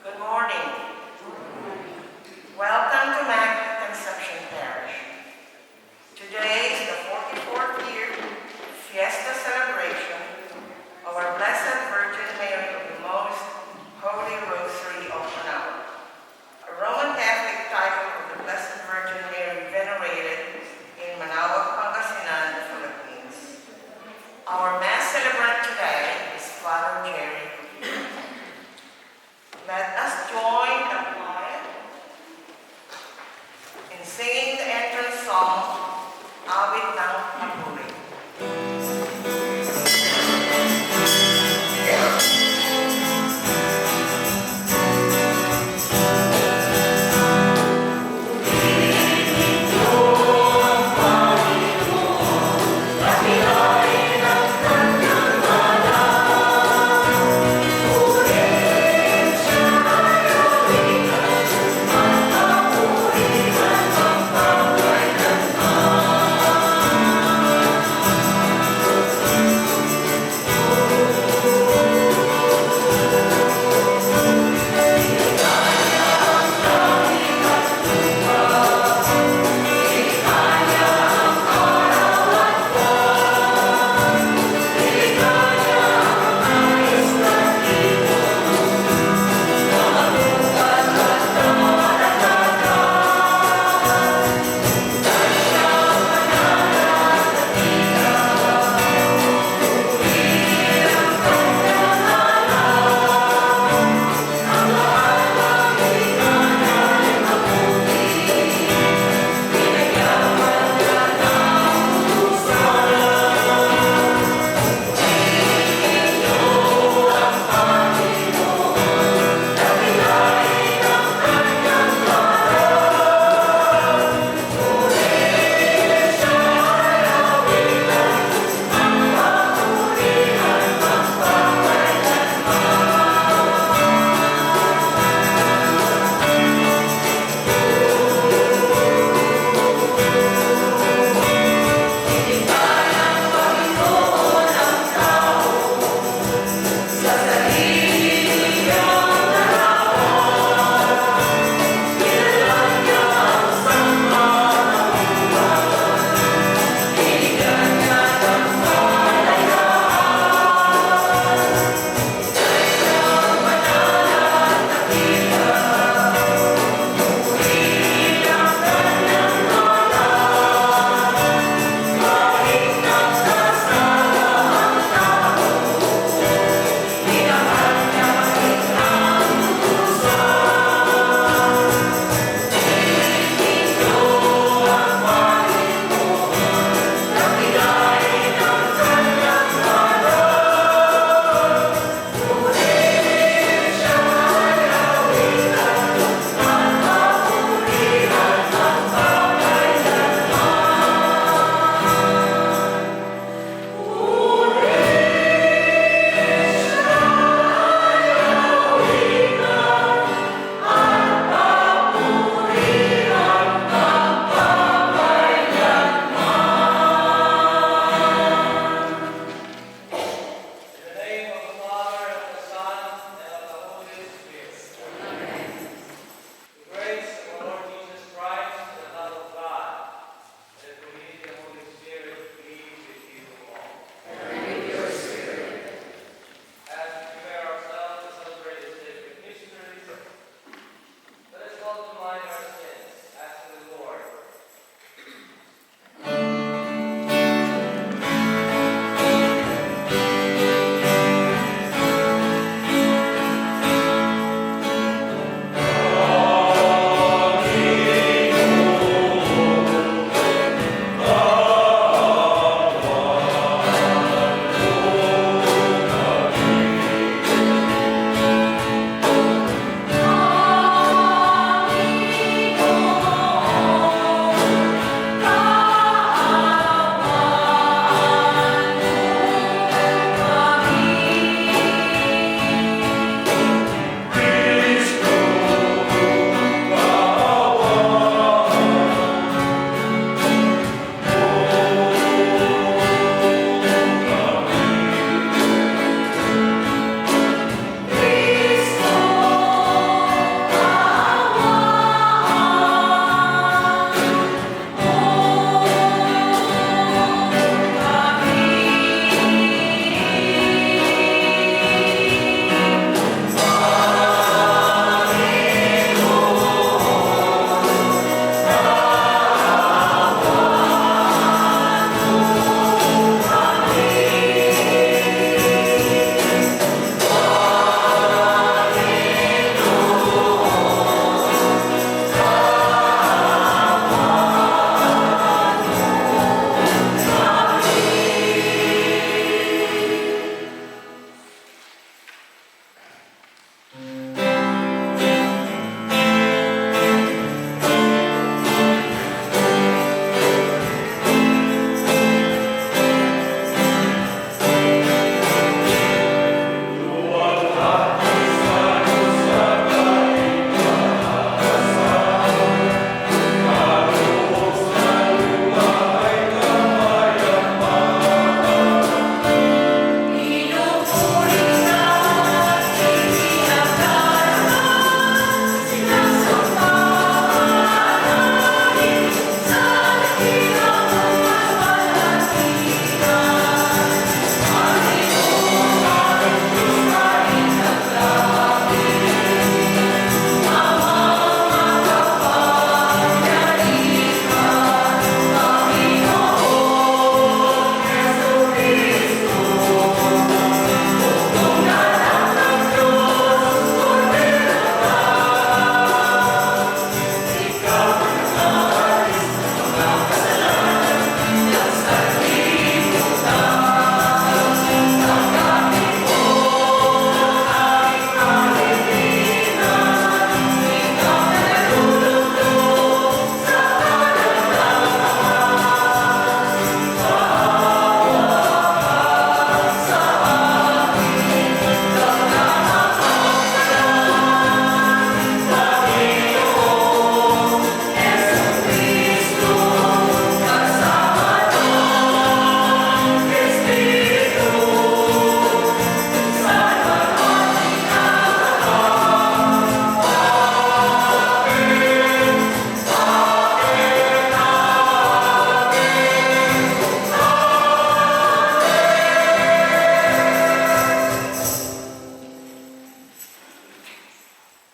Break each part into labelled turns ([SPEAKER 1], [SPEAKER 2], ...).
[SPEAKER 1] Good morning. Welcome to Immaculate Conception Parish. Today is the 44th year fiesta celebration of our Blessed Virgin Mary of the Most Holy Rosary of Manaoag, a Roman Catholic title of the Blessed Virgin Mary venerated in Manaoag, Pangasinan, Philippines. Our Mass celebrant today is Father Jerry. Let us join the choir in singing the entrance song, Awit ng Papuri.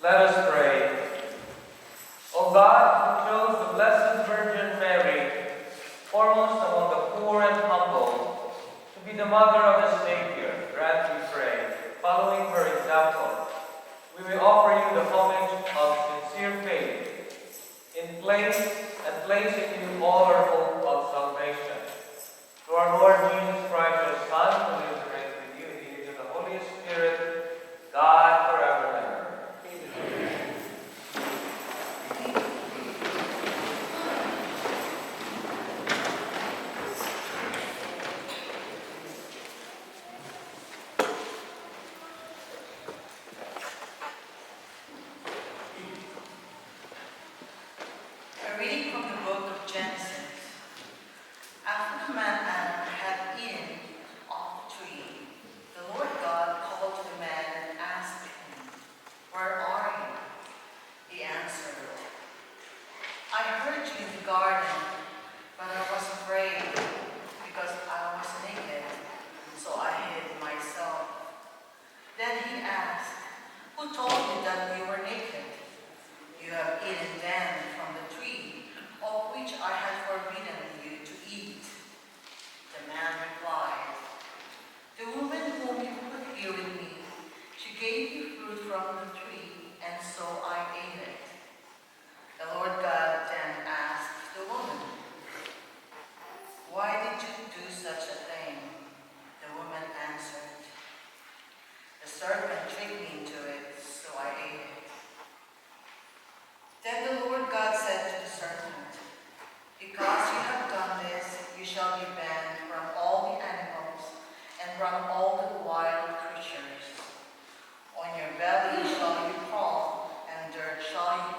[SPEAKER 2] Let us pray. O God, who chose the Blessed Virgin Mary, foremost among the poor and humble, to be the mother of the Savior, grant, we pray, following her example, we may offer you the homage of sincere faith, in place in you all our hope of salvation. Through our Lord Jesus Christ, your Son, who lives and reigns with you in the unity of the Holy Spirit, God forever and ever.
[SPEAKER 1] A reading from the book of Genesis. After the man Adam had eaten of the tree, the Lord God called to the man and asked him, "Where are you?" He answered, "I heard you in the garden, but I was afraid because I was naked, so I hid myself." Then he asked, "Who told you that you were naked? You have eaten then from the tree of which I had forbidden you to eat." The man replied, "The woman whom you put here with me, she gave me fruit from the tree, and so I ate it." The Lord God then asked the woman, "Why did you do such a thing?" The woman answered, "The serpent tricked me into it, so I ate it." Then the Lord God said to the serpent, "Because you have done this, you shall be banned from all the animals and from all the wild creatures. On your belly shall you crawl, and dirt shall you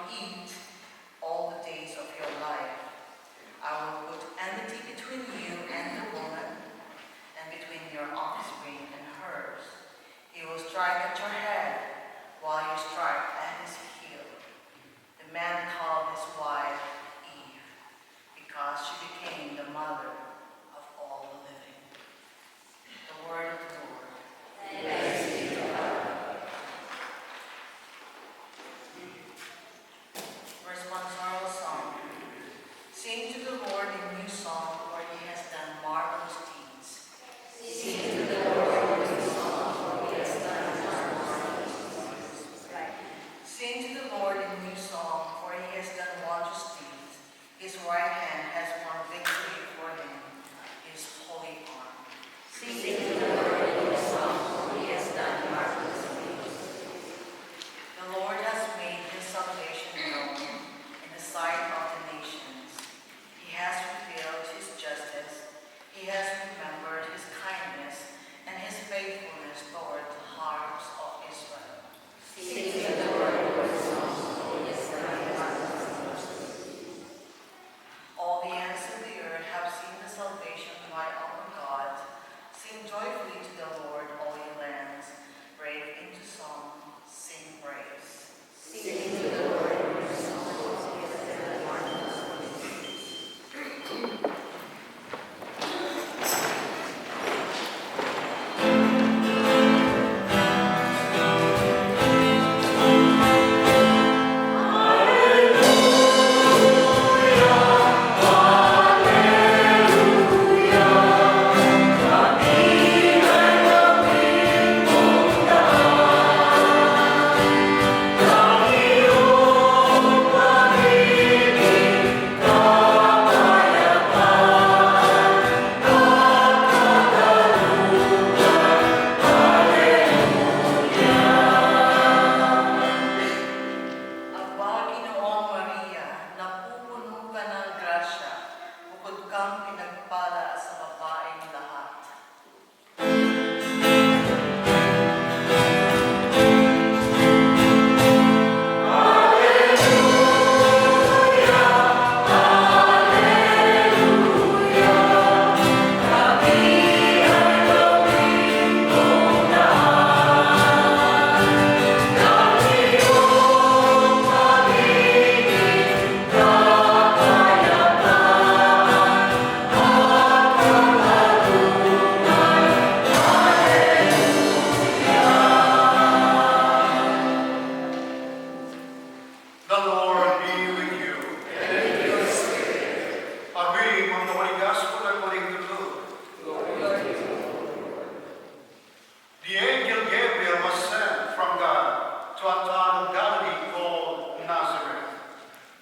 [SPEAKER 3] town of Galilee called Nazareth,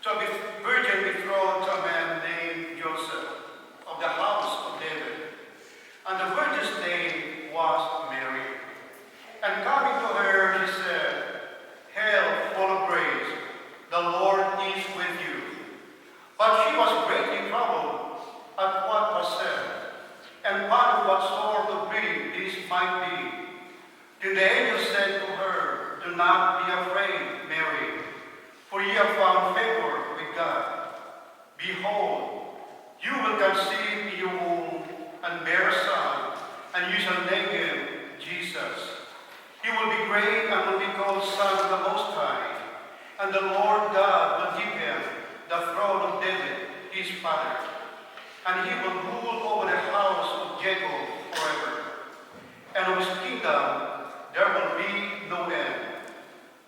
[SPEAKER 3] to a virgin betrothed to a man named Joseph, of the house of David. And the virgin's name was Mary. And coming to her, she said, Hail, full of grace, the Lord is with you. But she was greatly troubled at what was said, and wondered what sort of greeting this might be. The angel said to her, Do not be afraid, Mary, for you have found favor with God. Behold, you will conceive in your womb and bear a son, and you shall name him Jesus. He will be great and will be called Son of the Most High, and the Lord God will give him the throne of David, his father, and he will rule over the house of Jacob forever. And of his kingdom there will be no end.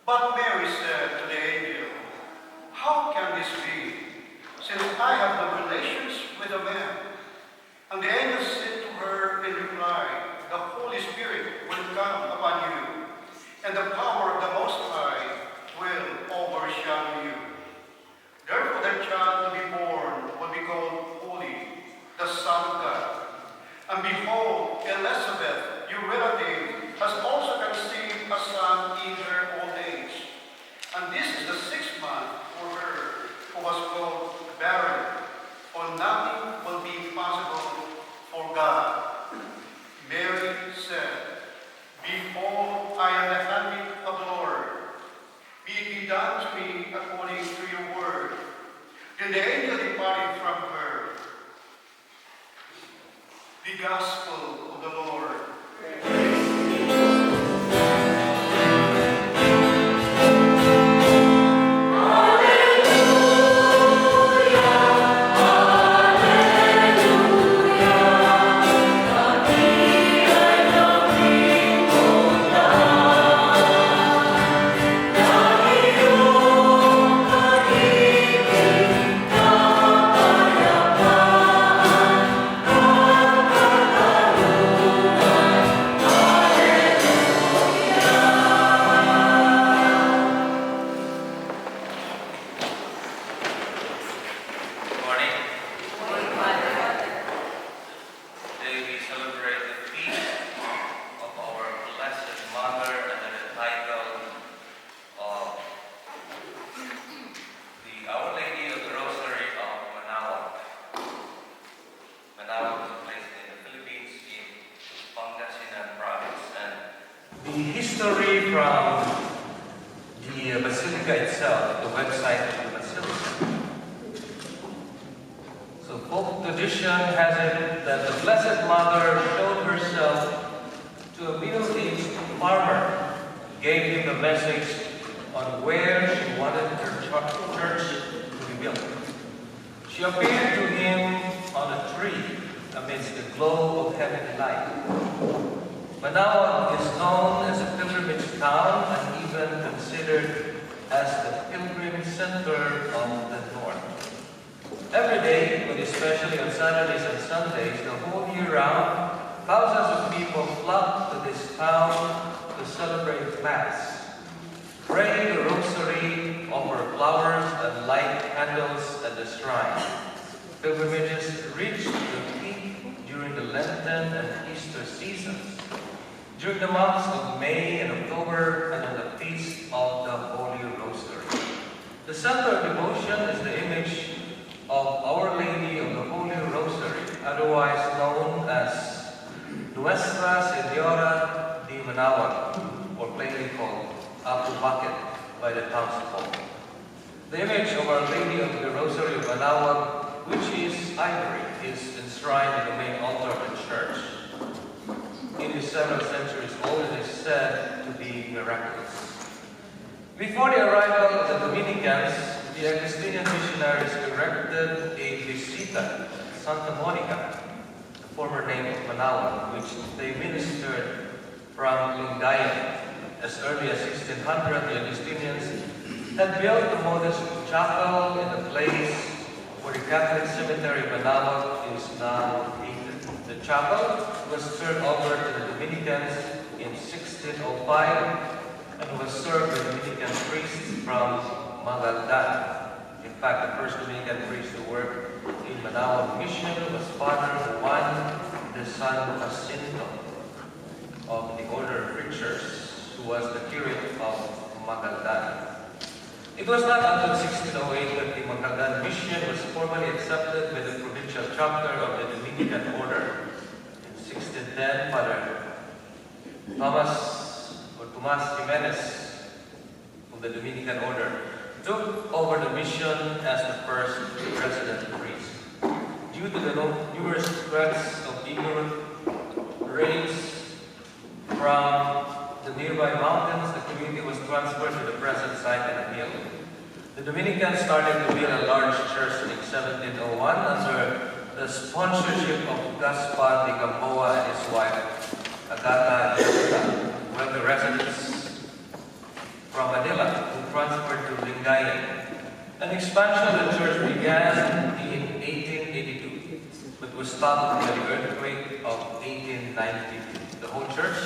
[SPEAKER 3] But Mary said to the angel, How can this be, since I have no relations with a man? And the angel said to her in reply, The Holy Spirit will come upon you, and the power of the Most High will overshadow you. Therefore the child to be born will be called Holy, the Son of God. And behold, Elizabeth, your relative, has also conceived a son in her old age. And this is the 6th month for her, who was called barren, for nothing will be impossible for God. Mary said, Behold, I am the handmaid of the Lord. Be it be done to me according to your word. Then the angel departed from her. The Gospel of the Lord.
[SPEAKER 2] The history from the Basilica itself, the website of the Basilica. So folk tradition has it that the Blessed Mother showed herself to a middle-aged farmer, gave him the message on where she wanted her church to be built. She appeared to him on a tree amidst the glow of heavenly light. Manaoag is known as a pilgrimage town and even considered as the pilgrim center of the north. Every day, but especially on Saturdays and Sundays, the whole year round, thousands of people flock to this town to celebrate Mass, pray the Rosary, offer flowers and light candles at the shrine. Pilgrimages reach the peak during the Lenten and Easter seasons, during the months of May and October, and on the Feast of the Holy Rosary. The center of devotion is the image of Our Lady of the Holy Rosary, otherwise known as Nuestra Señora de Manaoag, or plainly called Abu Bakit by the townsfolk. The image of Our Lady of the Rosary of Manaoag, which is ivory, is enshrined in the main altar of the church. It is several centuries old and is said to be miraculous. Before the arrival of the Dominicans, the Augustinian missionaries erected a visita at Santa Monica, the former name of Manaoag, which they ministered from Lingayen. As early as 1600, the Augustinians had built a modest chapel in the place where the Catholic cemetery of Manaoag is now located. The chapel was turned over to the Dominicans in 1605, and was served by Dominican priests from Magaldan. In fact, the first Dominican priest to work in Manaoag mission was Father Juan de San Jacinto of the Order of Preachers, who was the curate of Magaldan. It was not until 1608 that the Magaldan mission was formally accepted by the provincial chapter of the Dominican Order. In 1610, Father Tomas Jimenez of the Dominican Order took over the mission as the first resident priest. Due to the numerous threats of ignorant raids from the nearby mountains, the community was transferred to the present site in a hill. The Dominicans started to build a large church in 1701 under the sponsorship of Gaspar de Gamboa and his wife, Agata Yolanda, while the residents from Manila who transferred to Lingayen. An expansion of the church began in 1882, but was stopped by the earthquake of 1892. The whole church,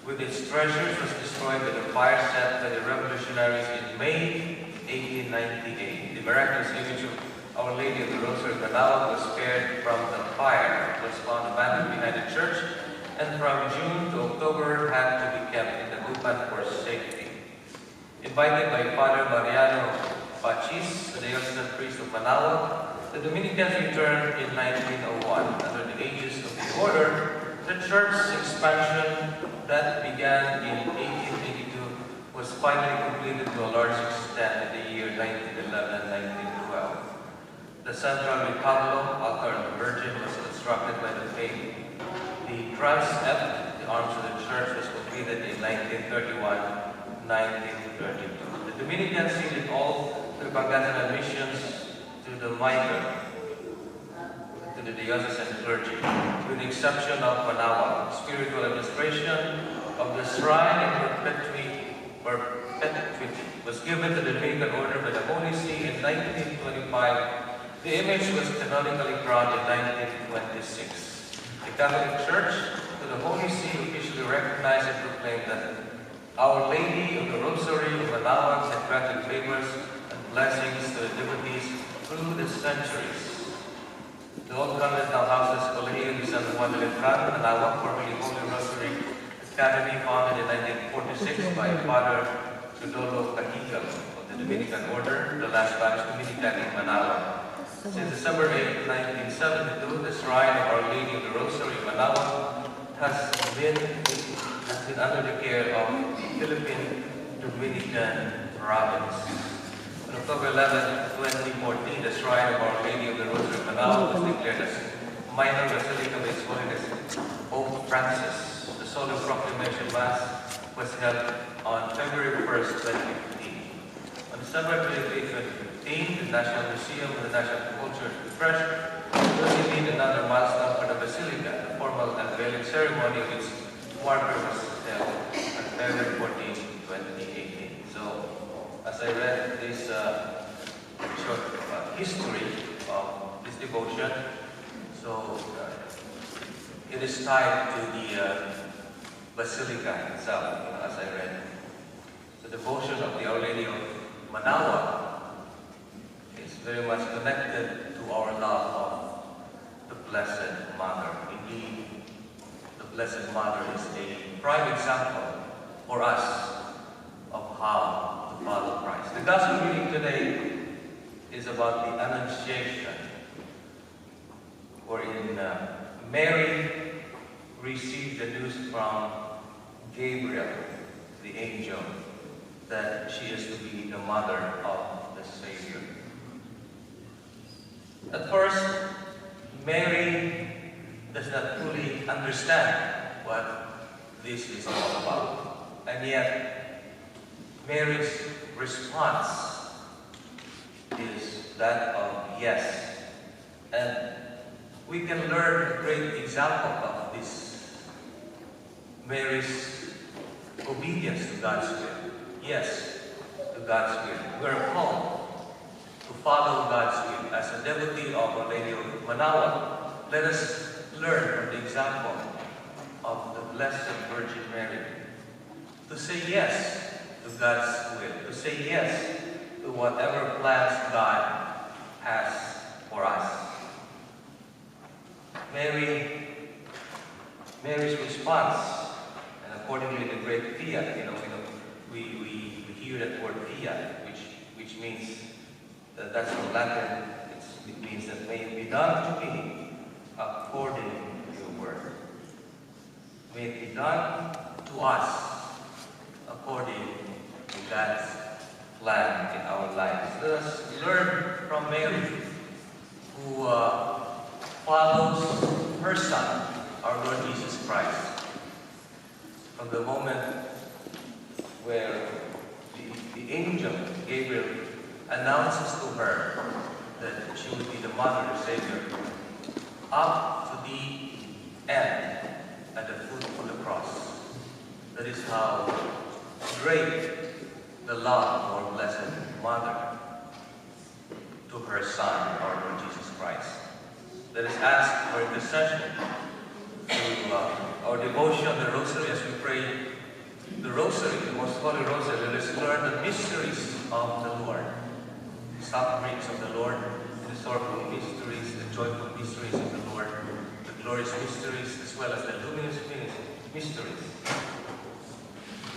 [SPEAKER 2] with its treasures, was destroyed by the fire set by the revolutionaries in May 1898. The miraculous image of Our Lady of the Rosary Manaoag was spared from the fire. It was found abandoned behind the church, and from June to October had to be kept in the Gupan for safety. Invited by Father Mariano Pachis, the diocesan priest of Manaoag, the Dominicans returned in 1901. Under the aegis of the order, the church's expansion that began in 1882 was finally completed to a large extent in the year 1911 and 1912. The central retablo, altar of the Virgin, was constructed by the faith. The transept, the arms of the church, was completed in 1931-1932. The Dominicans ceded all their Pangasinan missions to the mitre, to the diocesan clergy, with the exception of Manaoag. Spiritual administration of the shrine in perpetuity was given to the Dominican Order by the Holy See in 1925. The image was canonically crowned in 1926. The Catholic Church, to the Holy See, officially recognized and proclaimed that Our Lady of the Rosary of Manaoag had granted favors and blessings to the devotees through the centuries. The old convent now houses Colegio de San Juan de Letrán, Manaoag, formerly Holy Rosary Academy, founded in 1946 by Father Teodoro Cahigal of the Dominican Order, the last Spanish Dominican in Manaoag. Since December 8, 1972, the Shrine of Our Lady of the Rosary, Manaoag, has been under the care of the Philippine Dominican Province. On October 11, 2014, the Shrine of Our Lady of the Rosary, Manaoag, was declared as minor basilica by His Holiness Pope Francis. The solemn proclamation Mass was held on February 1st, 2015. On December 23, 2015, the National Museum of the National Culture Treasure was indeed another milestone for the Basilica. The formal unveiling ceremony of its marker was held on February 14, 2018. So, as I read this short history of this devotion, so it is tied to the Basilica itself, as I read. The devotion of the Our Lady of Manaoag is very much connected to our love of the Blessed Mother. Indeed, the Blessed Mother is a prime example for us of how to follow Christ. The Gospel reading today is about the Annunciation, wherein Mary received the news from Gabriel, the angel, that she is to be the mother of the Savior. At first, Mary does not fully understand what this is all about. And yet, Mary's response is that of yes. And we can learn a great example of this. Mary's obedience to God's will. Yes, to God's will. We're called to follow God's will. As a devotee of Our Lady of Manaoag, let us learn from the example of the Blessed Virgin Mary. to say yes to God's will, to say yes to whatever plans God has for us. Mary's response, and accordingly the great fiat, we hear that word fiat, which means that's the Latin. It means that may it be done to me according to your word. May it be done to us according to God's plan in our lives. Let us learn from Mary, who follows her Son, our Lord Jesus Christ, from the moment where the angel Gabriel announces to her that she would be the mother of the Savior, up to the end at the foot of the cross. That is how great the love of our Blessed Mother to her Son, our Lord Jesus Christ. Let us ask for intercession to our devotion of the Rosary as we pray the Rosary, the Most Holy Rosary. Let us learn the mysteries of the Lord, the sufferings of the Lord, the sorrowful mysteries, the joyful mysteries of the Lord, the glorious mysteries, as well as the luminous mysteries.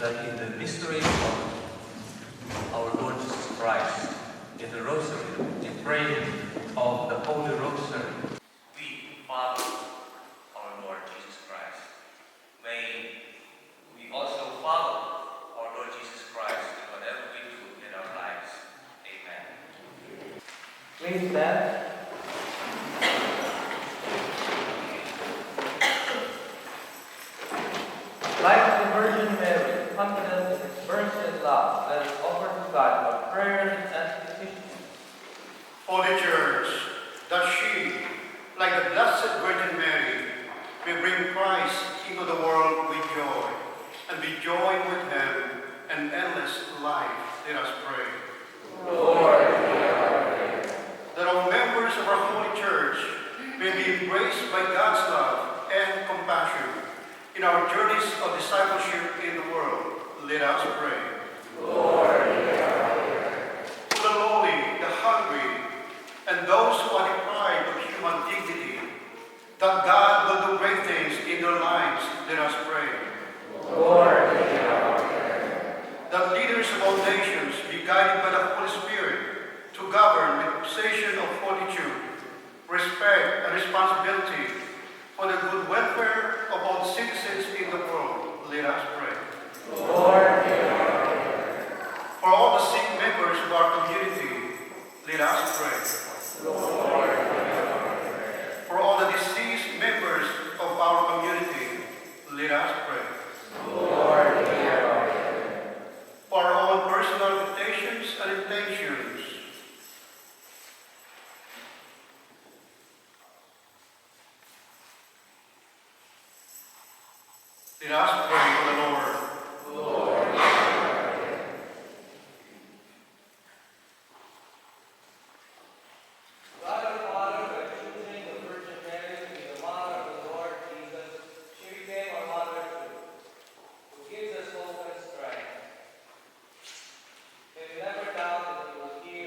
[SPEAKER 2] That in the mystery of our Lord Jesus Christ, in the Rosary, in praying of the Holy Rosary, we follow our Lord Jesus Christ. May we also follow our Lord Jesus Christ in whatever we do in our lives. Amen. Please stand. Like the Virgin Mary, confident in His mercy and love, let us offer to God our prayers and petitions.
[SPEAKER 3] Holy Church, that she, like the Blessed Virgin Mary, may bring Christ into the world with joy, and be joined with Him in endless life. Let us pray.
[SPEAKER 2] Lord,
[SPEAKER 3] That all members of our Holy Church may be embraced by God's love and compassion in our journeys of discipleship in the world. Let us pray.
[SPEAKER 2] Lord,
[SPEAKER 3] For the lowly, the hungry, and those who are deprived of human dignity, that God will do great things in their lives. Let us pray.
[SPEAKER 2] Lord,
[SPEAKER 3] That leaders of all nations be guided by the Holy Spirit to govern with possession of fortitude, respect, and responsibility for the good welfare of all citizens in the world. Let us pray.
[SPEAKER 2] Lord,
[SPEAKER 3] For all the sick members of our community, let us pray.
[SPEAKER 2] Lord,
[SPEAKER 3] For all the deceased members of our community, let us pray.
[SPEAKER 2] Lord,
[SPEAKER 3] For our own personal reputations and intentions, let us pray to the Lord.
[SPEAKER 2] God our Father, by choosing the Virgin Mary to be the mother of the Lord Jesus, she became our mother too, who gives us hope and strength. May we never doubt that you will hear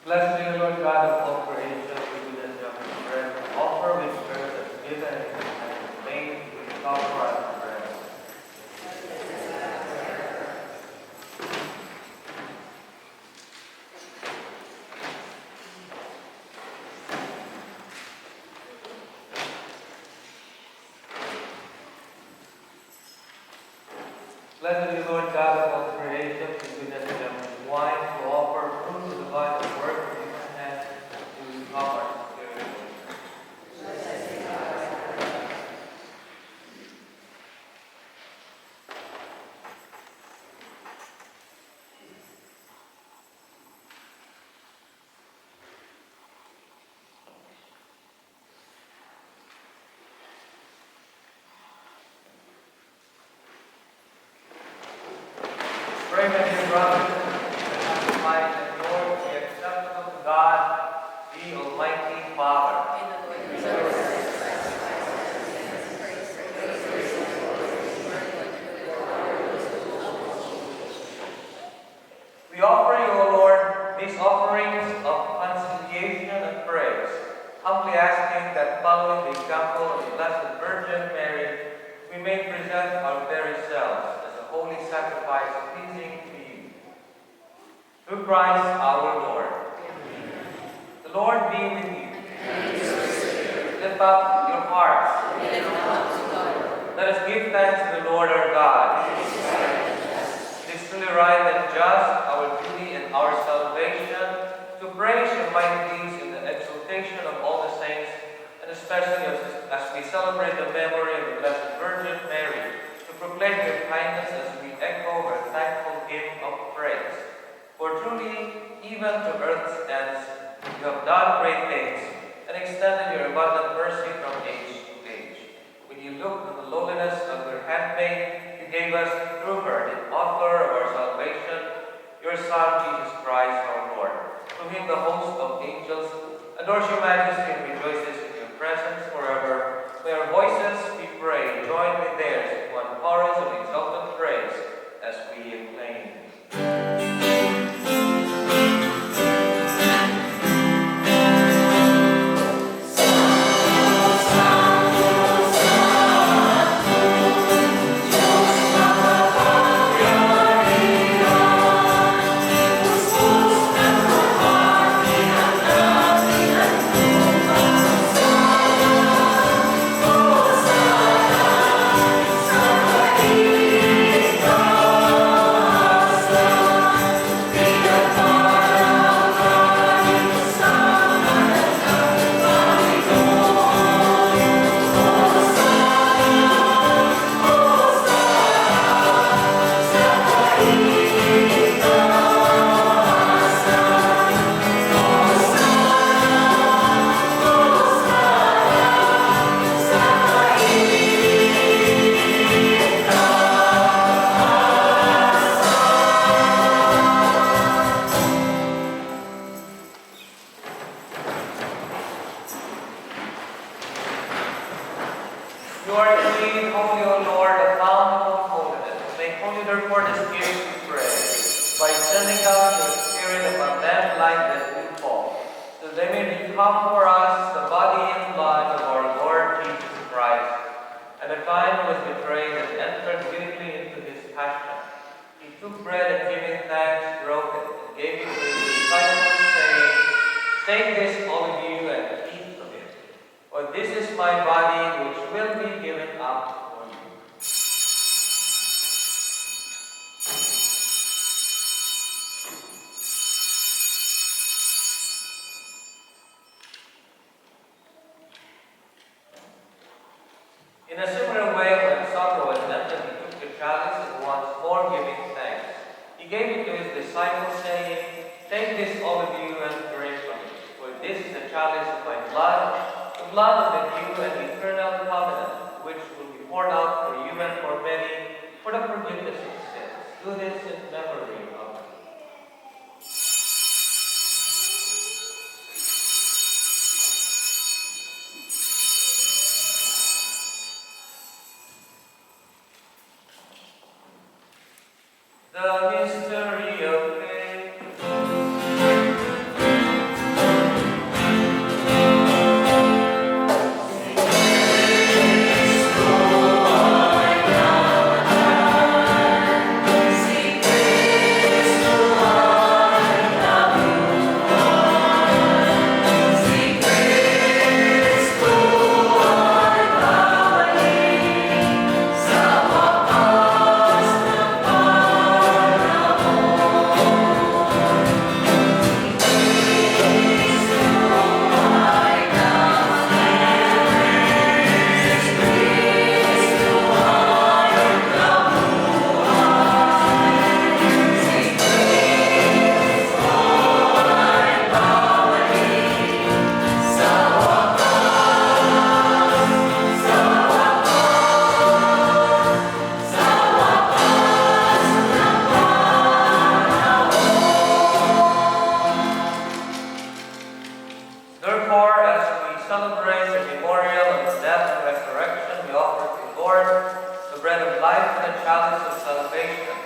[SPEAKER 2] Blessed be the Lord God of all creation, who did and just bread, offer which earth has given and made with copper and bread. Blessed be the Lord God of all creation, who did and wine to offer fruit of the vine of work of human hands to our spirit. Pray, my dear brothers and find that Lord be acceptable to God, the Almighty Father. We offer you, O Lord, these offerings of conciliation and praise, humbly asking that following the example of the Blessed Virgin Mary, we may present our very selves as a holy sacrifice pleasing to you. Through Christ our Lord. The Lord be with you. Lift up your hearts. Let us give thanks to the Lord our God. It is truly right and just, our duty and our salvation, to praise your mighty deeds in the exaltation of all the saints, and especially as we celebrate the memory of the Blessed Virgin Mary, to proclaim your kindness as we echo her thankful hymn of praise. For truly, even to earth's ends, you have done great things, and extended your abundant mercy from age to age. When you looked on the lowliness of your handmaid, you gave us through her the author of our salvation, your Son, Jesus Christ, our Lord. To him the host of angels adores your majesty and rejoices in your presence forever. May our voices, we pray, join with theirs in one chorus of exultant praise as we acclaim. You are indeed holy, O Lord, the fount of holiness. Make holy therefore this gift, we pray, by sending down your Spirit upon them like the dewfall, so they may become for us the body and blood of our Lord Jesus Christ. And the kind who was betrayed and entered willingly into his passion, he took bread and giving thanks, broke it, and gave it to his disciples, saying, "Take this, all of you, and eat of it. For this is my body, which will be given up for you." In a similar way, when supper was ended, he took the chalice and once more giving thanks, he gave it to his disciples, saying, "Take this, all of you, and drink from it. For this is the chalice of my blood, the blood of the new and eternal covenant, which will be poured out for you and for many for the forgiveness of sins. Do this in memory of me." The mystery of faith. chalice of salvation,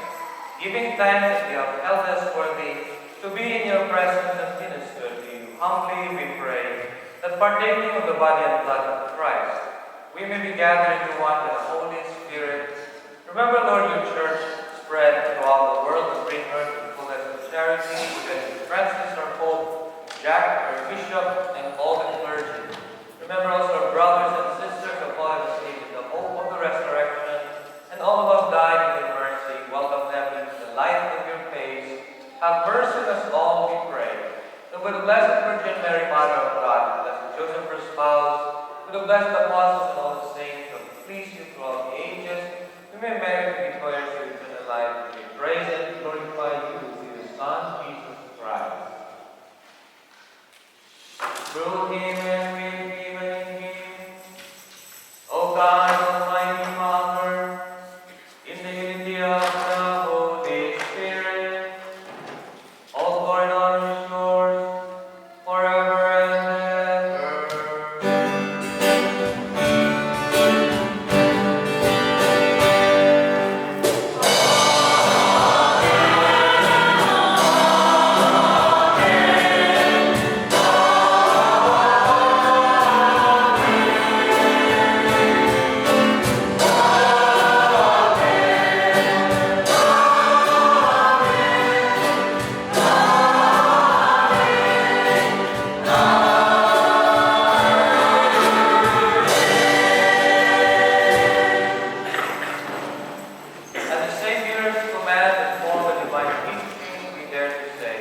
[SPEAKER 2] giving thanks that you have held us worthy to be in your presence and minister to you. Humbly we pray that partaking of the body and blood of Christ, we may be gathered into one with the Holy Spirit. Remember, Lord, your church spread throughout the world and bring her to fullness of charity, with Francis our Pope, Jack our Bishop, and all the clergy. Remember also our brothers and sisters of all the saints in the hope of the resurrection, and all who have died in your mercy. Welcome them into the light of your face. Have mercy on us all, we pray. That with the Blessed Virgin Mary, Mother of God, Blessed Joseph, her spouse, with the blessed apostles and all the saints who have pleased you throughout the ages, we may merit to be joyous with eternal life. We praise and glorify you through your Son, Jesus Christ. Through him and with him and in him, O God, Almighty Father, in the unity of the Holy Spirit, all glory and honor is yours, forever and ever. At the Savior's command and form of divine teaching, we dare to say,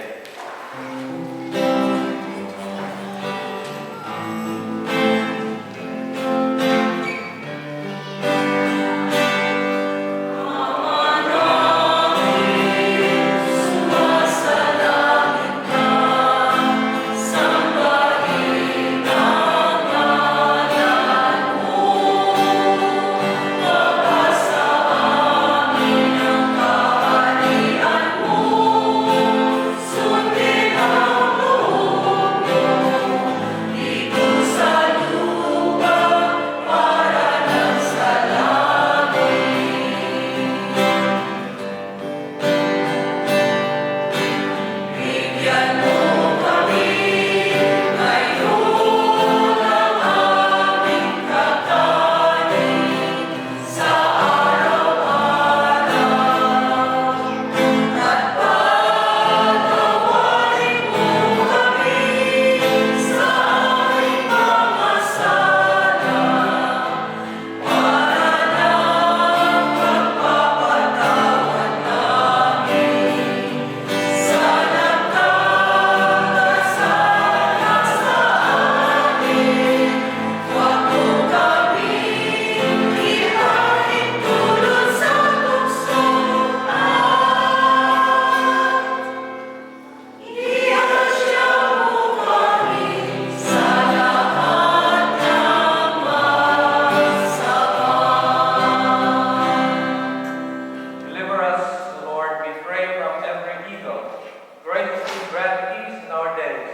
[SPEAKER 2] deliver us, Lord, we pray, from every evil. Graciously grant peace in our days,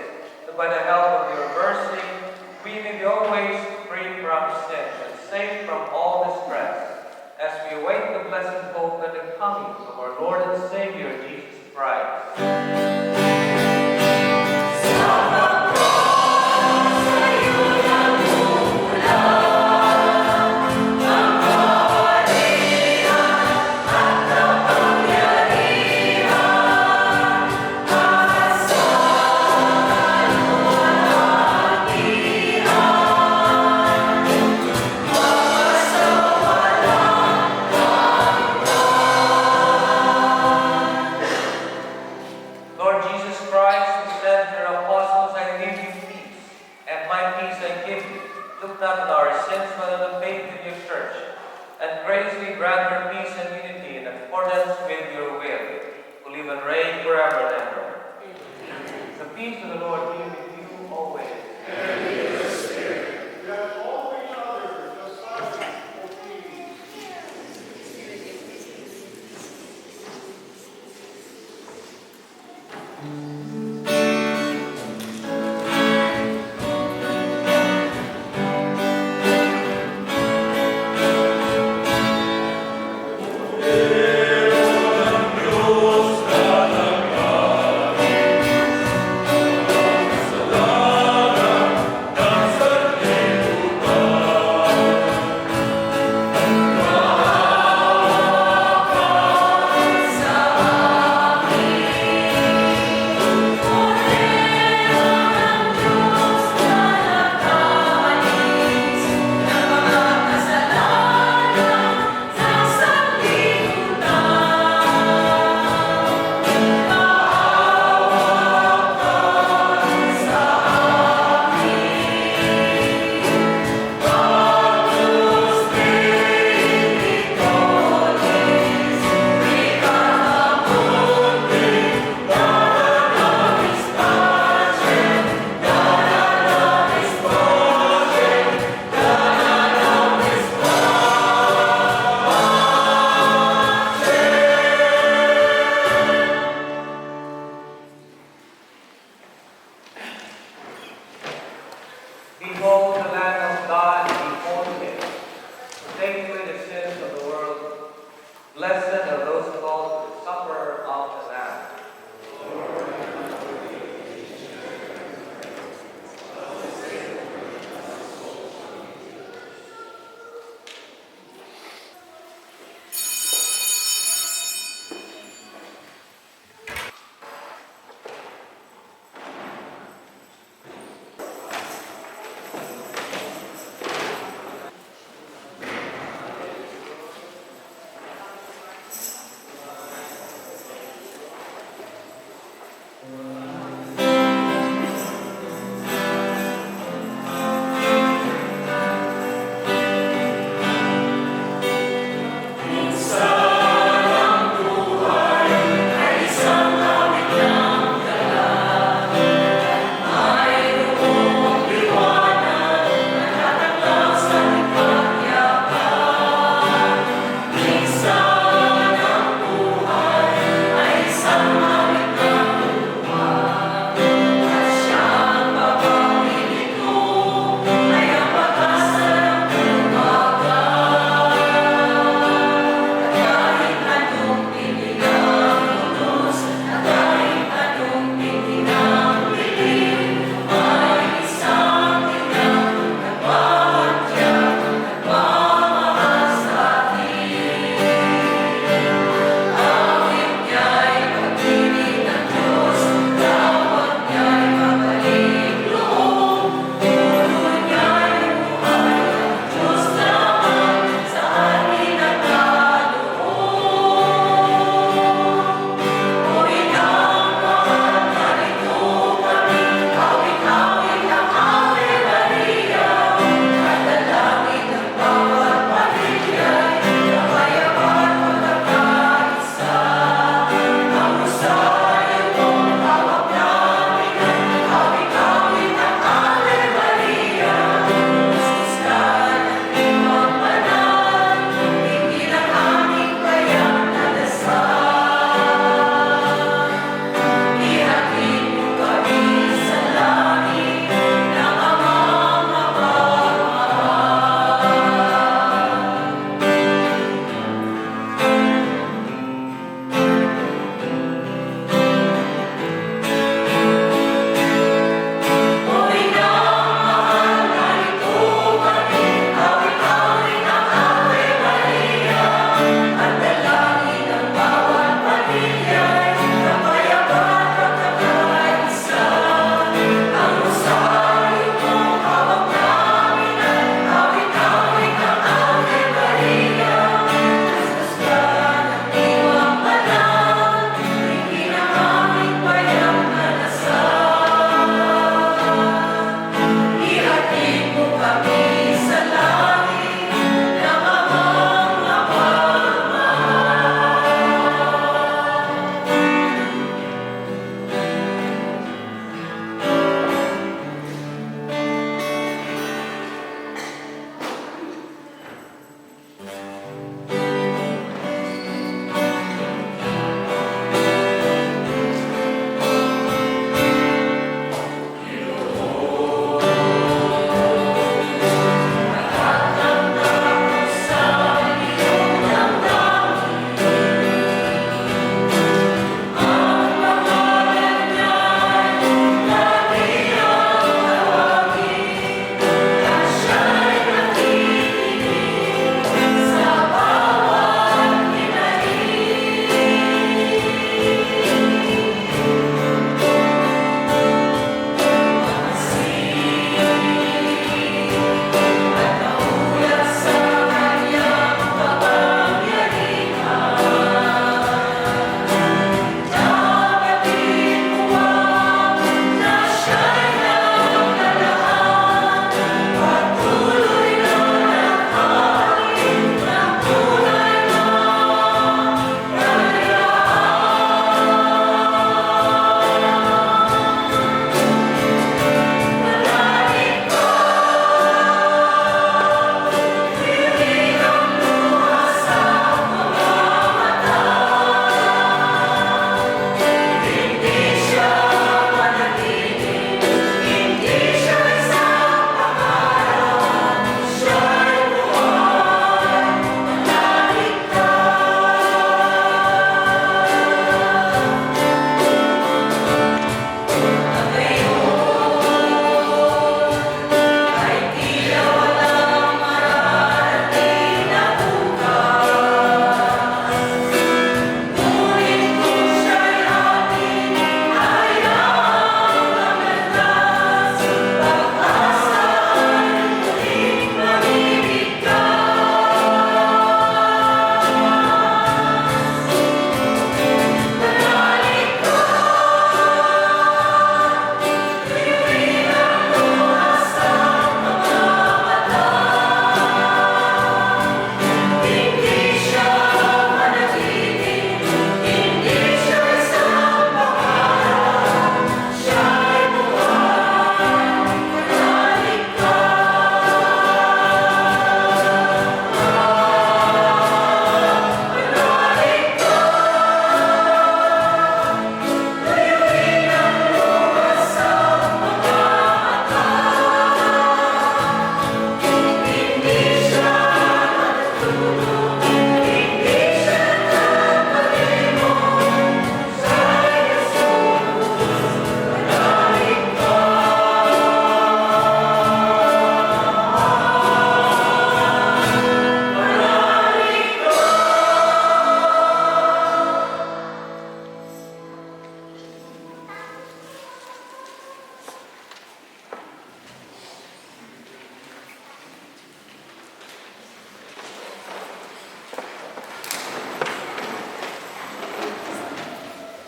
[SPEAKER 2] that by the help of your mercy, we may be always free from sin and safe from all distress, as we await the blessed hope and the coming of our Lord and Savior, Jesus Christ. Lord Jesus Christ, who said to your apostles, I give you peace, and my peace I give you. Look not on our sins, but on the faith of your church, and graciously grant her peace and unity in accordance with your will, who live and reign forever and ever. The peace of the Lord be with you always.
[SPEAKER 3] And with your spirit. Let all each other the silence for peace.
[SPEAKER 4] Amen.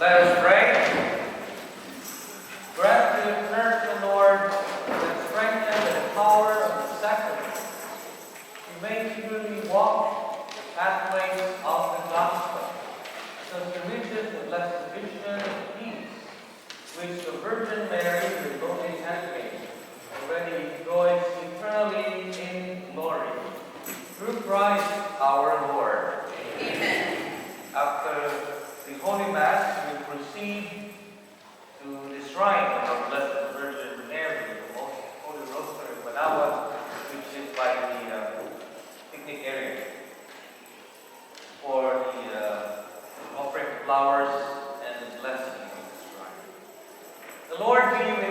[SPEAKER 2] Let us pray. Grant to the Church, O Lord, that strengthen the power of the sacrament. We may eagerly walk the pathways of the gospel, so as to reach the blessed vision of peace, which the Virgin Mary, the devoted handmaid, already enjoys eternally in glory. Through Christ our Lord.
[SPEAKER 1] Amen.
[SPEAKER 2] After the Holy Mass, we proceed to the shrine of our Blessed Virgin Mary, the Most Holy Rosary of Manaoag, which is by the picnic area, for the offering of flowers and the blessing of the shrine. The Lord be with